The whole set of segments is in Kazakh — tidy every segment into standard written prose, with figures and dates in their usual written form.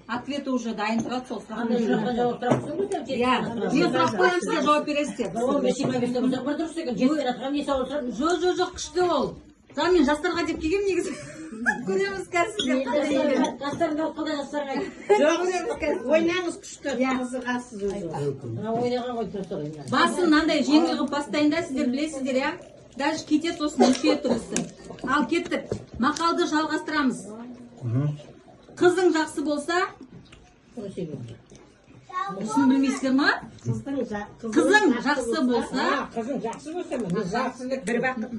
Ответі уже дайын тұрады сол сұрақ. Андай сұраққа жауап тұрасың ғой сен? Иә, мен сұрақ қоямын, сіздер жауап бересіздер. Ол мен сипай берсе болсақ бір дұрыс екен. Жеткер атқан не сауал сұрап? Жоқ, күшті ол. Жаңа мен жастарға деп келгем негізі. Көреміз қазір деп қандай екен. Жастардың алып қалай жастарға? Жоқ, ойнаңыз күшті, қызығасыз өзі. Ойнаған ғой тұрсы ғой. Басын мынандай жеңіл қылып бастайын да, сіздер білесіздер, иә? Даже кетеді сосын неше тұрысы. Ал кеттік. Мақалды жалғастырамыз. Қызың жақсы болса, осыны білмейсіздер ма? Қызың жақсы болса, Қызың жақсы болса, жақсы деп бір бақыт.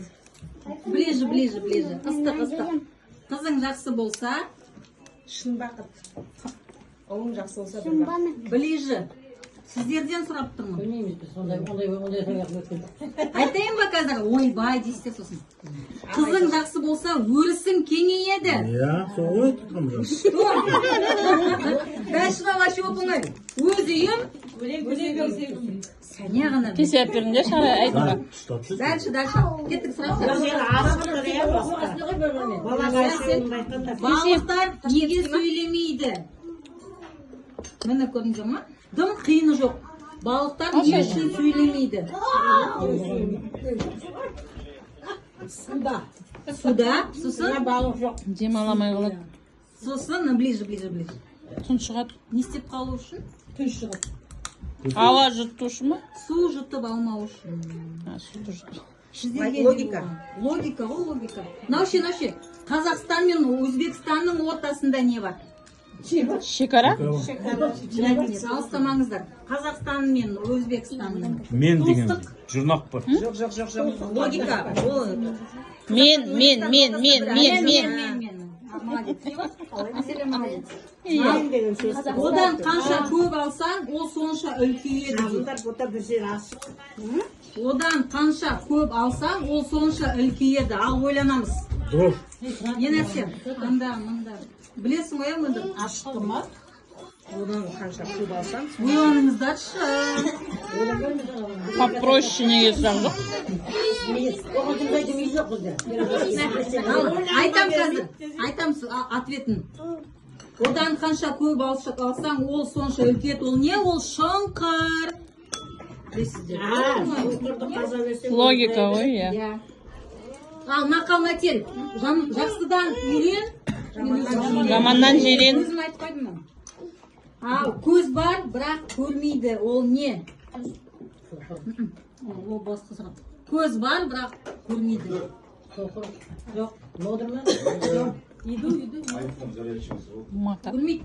ближе. Ыстық. Қызың жақсы болса, Шын бақыт. Оң жақсы болса бір бақыт. ближе. Сіздерден сұрап тұрмын. Білмейміз біз, ондай сұрақ өткен. Айтайын ба қазір? Ойбай дейсіздер сосын. Қызың жақсы болса, өрісің кеңейеді. Иә, сол ғой тұтқам жоқ. Дальше вообще оп-оңай. Өз үйім, сәне ғана. Кесеп беріңдер шара айтуға. Дальше. Кеттік сұрақтар. Балықтар неге сөйлемейді? Мені көрдіңіздер ма? Дым қиыны жоқ. Балықтар не үшін сөйлемейді? Суда. Сосын? Балық жоқ. Демаламай қалады. Сосын, ближе. Түн шығады. Не істеп қалу үшін? Түн шығып. Ауа жұттушы ма? Су жұтып алмау үшін. Суды жұту. Сіздерге Логика. Логика ғой, логика. Науше. Қазақстан мен Өзбекстанның ортасында не бар? Шекара? Алыстамаңыздар. Қазақстан мен Өзбекстанның. Мен деген жұрнақ бар. Жоқ. Логика. Мен. Молодец. Мәселе молодец. Мен деген сөз. Одан қанша көп алсаң, ол сонша үлкейеді. Қыздар бұта бір жер ашық. Одан қанша көп алсаң, ол сонша үлкейеді. Ал ойланамыз. Дұрыс. Не нәрсе? Мында. Білесің ғой, мұнда? Ашықты ма? Одан қанша көп алсам, Ойланыңыздаршы. Попроще неге сұрақ жоқ? Оған жұмсайтын үй жоқ бізде. Айтам қазір. Айтам ответін. Одан қанша көп алсаң, ол сонша үлкейеді. Ол не? Ол шұңқыр. Білесіздер. Логика ғой, иә. Иә. Ал мақал мәтел. Жақсыдан үйрен. Жаманнан жирен. Өзім айтып қойдым ма? Ал көз бар, бірақ көрмейді. Ол не? Ол басқа сұрақ. Көз бар, бірақ көрмейді. Жоқ. Лодыр ма? Иду. Мата. Көрмейді.